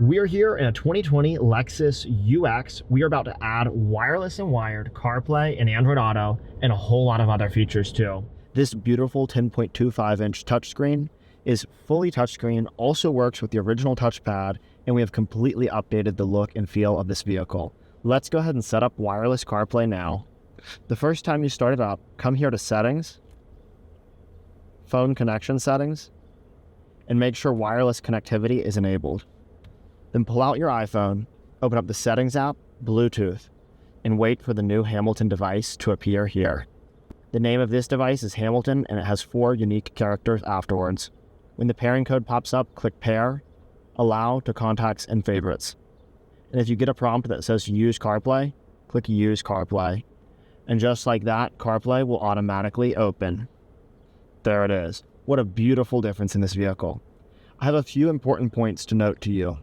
We're here in a 2020 Lexus UX. We are about to add wireless and wired CarPlay and Android Auto and a whole lot of other features too. This beautiful 10.25-inch touchscreen is fully touchscreen, also works with the original touchpad, and we have completely updated the look and feel of this vehicle. Let's go ahead and set up wireless CarPlay now. The first time you start it up, come here to Settings, Phone Connection Settings, and make sure wireless connectivity is enabled. Then pull out your iPhone, open up the Settings app, Bluetooth, and wait for the new Hamilton device to appear here. The name of this device is Hamilton, and it has 4 unique characters afterwards. When the pairing code pops up, click Pair, Allow to Contacts and Favorites. And if you get a prompt that says Use CarPlay, click Use CarPlay. And just like that, CarPlay will automatically open. There it is. What a beautiful difference in this vehicle. I have a few important points to note to you.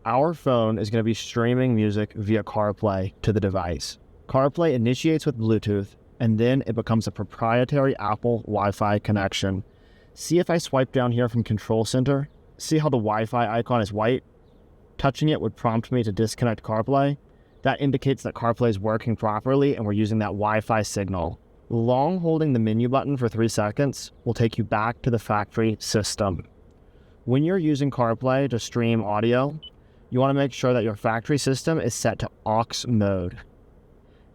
Our phone is going to be streaming music via CarPlay to the device. CarPlay initiates with Bluetooth, and then it becomes a proprietary Apple Wi-Fi connection. See if I swipe down here from Control Center? See how the Wi-Fi icon is white? Touching it would prompt me to disconnect CarPlay. That indicates that CarPlay is working properly and we're using that Wi-Fi signal. Long holding the menu button for 3 seconds will take you back to the factory system. When you're using CarPlay to stream audio, you want to make sure that your factory system is set to aux mode.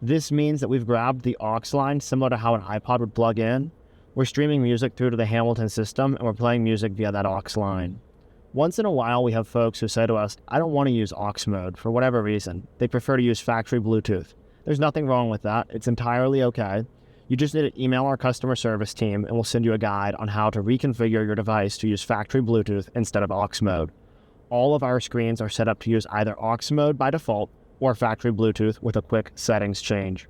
This means that we've grabbed the aux line similar to how an iPod would plug in. We're streaming music through to the Hamilton system and we're playing music via that aux line. Once in a while, we have folks who say to us, I don't want to use aux mode for whatever reason. They prefer to use factory Bluetooth. There's nothing wrong with that. It's entirely okay. You just need to email our customer service team and we'll send you a guide on how to reconfigure your device to use factory Bluetooth instead of aux mode. All of our screens are set up to use either aux mode by default or factory Bluetooth with a quick settings change.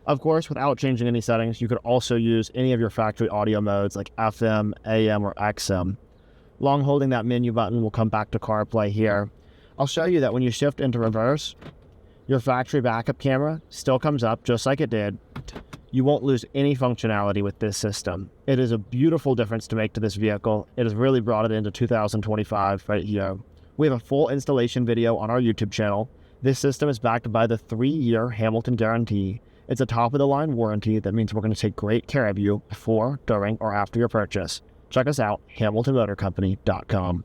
Of course, without changing any settings, you could also use any of your factory audio modes like FM, AM, or XM. Long holding that menu button will come back to CarPlay here. I'll show you that when you shift into reverse, your factory backup camera still comes up just like it did. You won't lose any functionality with this system. It is a beautiful difference to make to this vehicle. It has really brought it into 2025 right here. We have a full installation video on our YouTube channel. This system is backed by the 3-year Hamilton guarantee. It's a top-of-the-line warranty that means we're going to take great care of you before, during, or after your purchase. Check us out, hamiltonmotorcompany.com.